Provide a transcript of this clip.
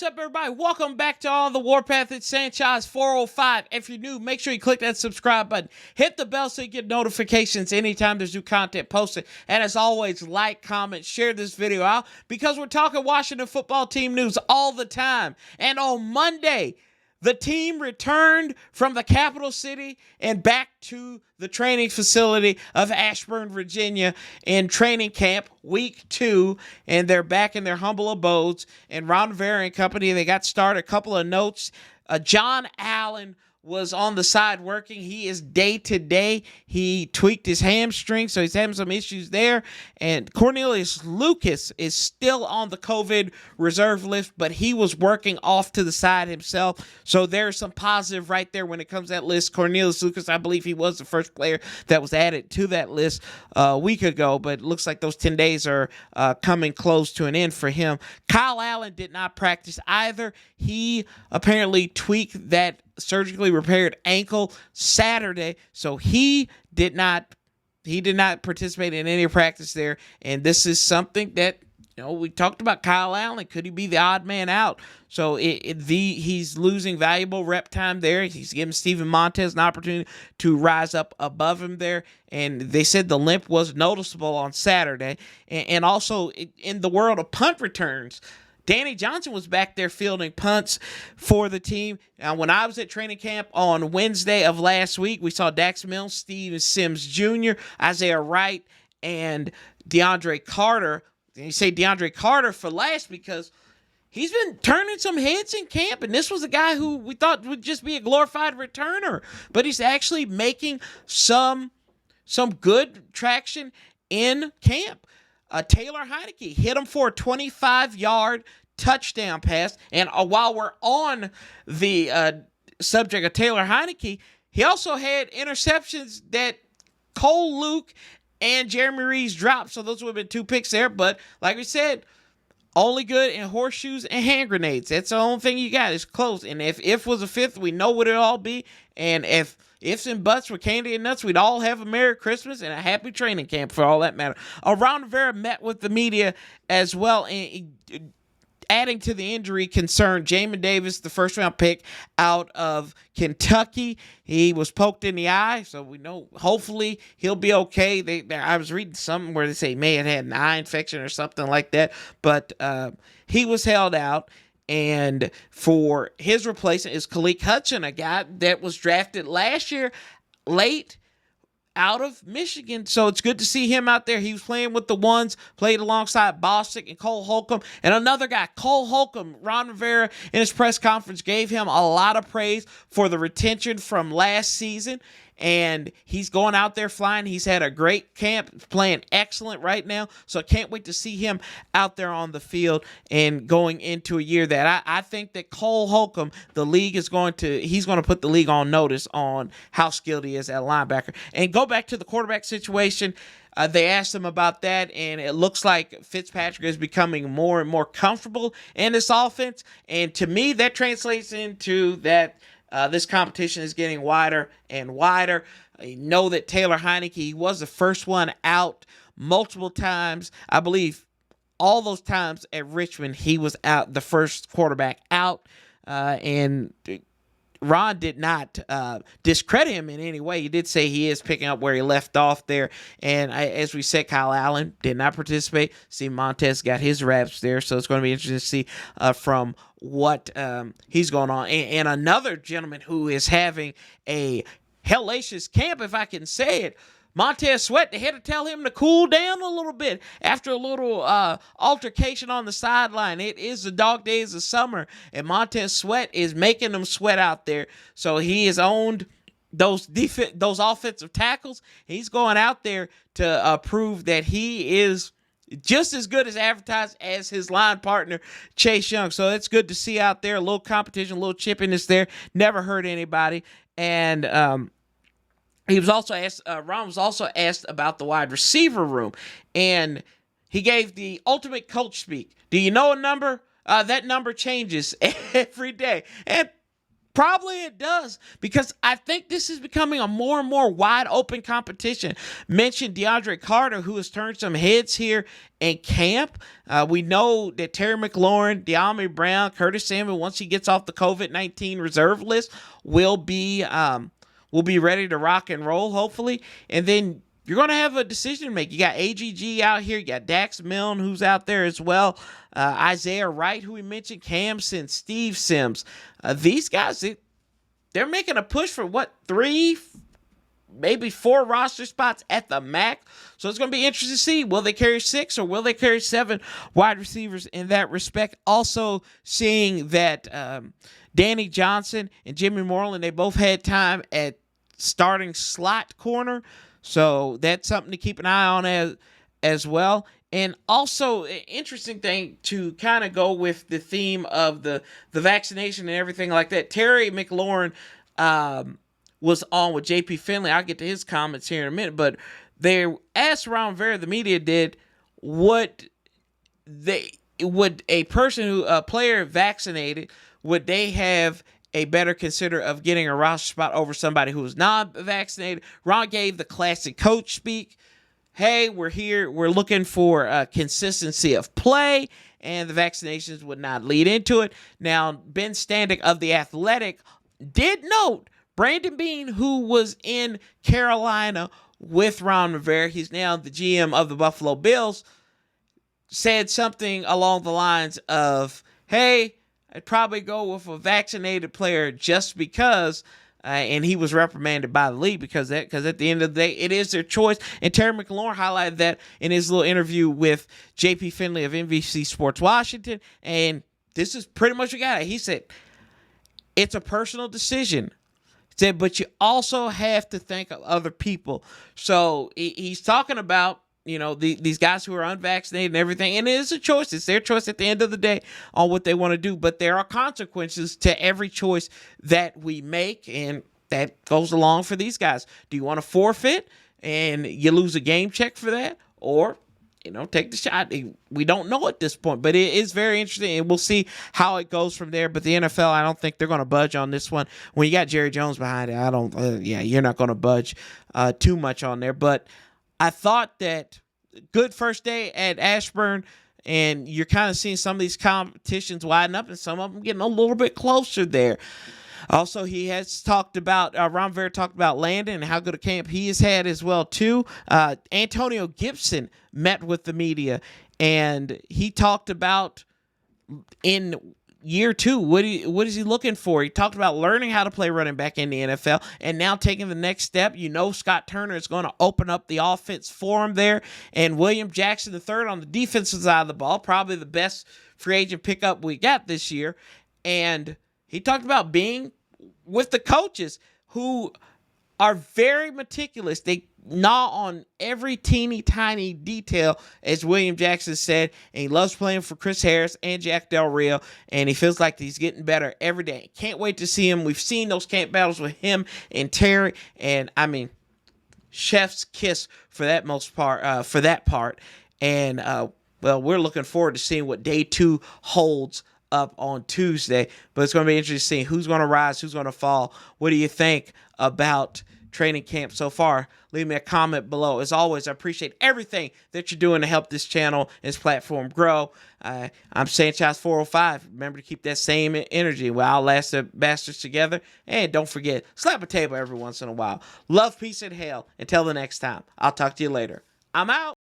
What's up, everybody? Welcome back to all the Warpath. It's Sanchez 405. If you're new, make sure you click that subscribe button. Hit the bell so you get notifications anytime there's new content posted. And as always, like, comment, share this video out because we're talking Washington football team news all the time. And on Monday, the team returned from the capital city and back to the training facility of Ashburn, Virginia in training camp week 2, and they're back in their humble abodes. And Rivera and company, they got started. A couple of notes. John Allen was on the side working. He is day-to-day. He tweaked his hamstring, so he's having some issues there. And Cornelius Lucas is still on the COVID reserve list, but he was working off to the side himself. So there's some positive right there when it comes to that list. Cornelius Lucas, I believe he was the first player that was added to that list a week ago, but it looks like those 10 days are coming close to an end for him. Kyle Allen did not practice either. He apparently tweaked that surgically repaired ankle Saturday, so he did not participate in any practice there. And this is something that, we talked about Kyle Allen. Could he be the odd man out? So he's losing valuable rep time there. He's giving Steven Montez an opportunity to rise up above him there. And they said the limp was noticeable on Saturday. And also in the world of punt returns, Danny Johnson was back there fielding punts for the team. When I was at training camp on Wednesday of last week, we saw Dax Mills, Steve Sims Jr., Isaiah Wright, and DeAndre Carter. And you say DeAndre Carter for last because he's been turning some heads in camp, and this was a guy who we thought would just be a glorified returner. But he's actually making some good traction in camp. Taylor Heineke hit him for a 25-yard touchdown pass. And while we're on the subject of Taylor Heineke, he also had interceptions that Cole Luke and Jeremy Reeves dropped. So those would have been 2 picks there. But like we said, only good in horseshoes and hand grenades. That's the only thing you got. It's close. And if was a 5th, we know what it'll all be. And if ifs and buts were candy and nuts, we'd all have a Merry Christmas and a happy training camp for all that matter. Ron Rivera met with the media as well, and adding to the injury concern, Jamin Davis, the first-round pick out of Kentucky. He was poked in the eye, so we know hopefully he'll be okay. I was reading something where they say he may have had an eye infection or something like that, but he was held out. And for his replacement is Khaleke Hudson, a guy that was drafted last year late out of Michigan. So it's good to see him out there. He was playing with the ones, played alongside Bostic and Cole Holcomb. And another guy, Cole Holcomb, Ron Rivera in his press conference gave him a lot of praise for the retention from last season. And he's going out there flying. He's had a great camp, playing excellent right now. So I can't wait to see him out there on the field and going into a year that I think that Cole Holcomb, he's going to put the league on notice on how skilled he is at linebacker. And go back to the quarterback situation. They asked him about that, and it looks like Fitzpatrick is becoming more and more comfortable in this offense. And to me, that translates into that this competition is getting wider and wider. I know that Taylor Heineke, he was the first one out multiple times. I believe all those times at Richmond, he was out, the first quarterback out. And Ron did not discredit him in any way. He did say he is picking up where he left off there. And as we said, Kyle Allen did not participate. Steve Montez got his reps there. So it's going to be interesting to see from what he's going on. And another gentleman who is having a hellacious camp, if I can say it, Montez Sweat. They had to tell him to cool down a little bit after a little altercation on the sideline. It is the dog days of summer, and Montez Sweat is making them sweat out there. So he has owned those offensive tackles. He's going out there to prove that he is just as good as advertised as his line partner, Chase Young. So it's good to see out there. A little competition, a little chippiness there. Never hurt anybody. And he was also asked, Ron was also asked about the wide receiver room. And he gave the ultimate coach speak. Do you know a number? That number changes every day. And Probably it does, because I think this is becoming a more and more wide open competition. Mentioned DeAndre Carter, who has turned some heads here in camp. We know that Terry McLaurin, De'Ami Brown, Curtis Samuel, once he gets off the COVID-19 reserve list, will be ready to rock and roll, hopefully. And then you're going to have a decision to make. You got AGG out here. You got Dax Milne, who's out there as well. Isaiah Wright, who we mentioned. Cam Sims, Steve Sims. These guys, they're making a push for, 3, maybe 4 roster spots at the max. So it's going to be interesting to see. Will they carry 6 or will they carry 7 wide receivers in that respect? Also seeing that Danny Johnson and Jimmy Moreland, they both had time at starting slot corner. So that's something to keep an eye on as well. And also, an interesting thing to kind of go with the theme of the vaccination and everything like that. Terry McLaurin was on with JP Finley. I'll get to his comments here in a minute. But they asked Ron Rivera, the media did, would a person a player vaccinated, would they have a better consider of getting a roster spot over somebody who was not vaccinated? Ron gave the classic coach speak. Hey, we're here. We're looking for consistency of play, and the vaccinations would not lead into it. Now, Ben Standig of The Athletic did note Brandon Beane, who was in Carolina with Ron Rivera, he's now the GM of the Buffalo Bills, said something along the lines of, hey, I'd probably go with a vaccinated player just because, and he was reprimanded by the league because at the end of the day, it is their choice. And Terry McLaurin highlighted that in his little interview with JP Finley of NBC Sports Washington. And this is pretty much what he got. He said, it's a personal decision. He said, but you also have to think of other people. So he's talking about, these guys who are unvaccinated and everything. And it is a choice. It's their choice at the end of the day on what they want to do. But there are consequences to every choice that we make. And that goes along for these guys. Do you want to forfeit and you lose a game check for that? Or, take the shot. We don't know at this point. But it is very interesting. And we'll see how it goes from there. But the NFL, I don't think they're going to budge on this one. When you got Jerry Jones behind it, you're not going to budge too much on there. But I thought that good first day at Ashburn, and you're kind of seeing some of these competitions widen up and some of them getting a little bit closer there. Also, he has talked about, Ron Rivera talked about Landon and how good a camp he has had as well, too. Antonio Gibson met with the media, and he talked about in year 2, what is he looking for? He talked about learning how to play running back in the NFL and now taking the next step. Scott Turner is going to open up the offense for him there. And William Jackson III on the defensive side of the ball, probably the best free agent pickup we got this year. And he talked about being with the coaches who are very meticulous. They gnaw on every teeny tiny detail, as William Jackson said, and he loves playing for Chris Harris and Jack Del Rio, and he feels like he's getting better every day. Can't wait to see him. We've seen those camp battles with him and Terry, and chef's kiss for that part. And we're looking forward to seeing what day 2 holds up on Tuesday. But it's going to be interesting to see who's going to rise, who's going to fall. What do you think about training camp so far? Leave me a comment below. As always, I appreciate everything that you're doing to help this channel and this platform grow. I'm Sanchez 405. Remember to keep that same energy. We'll outlast the bastards together. And don't forget, slap a table every once in a while. Love, peace, and hell. Until the next time, I'll talk to you later. I'm out.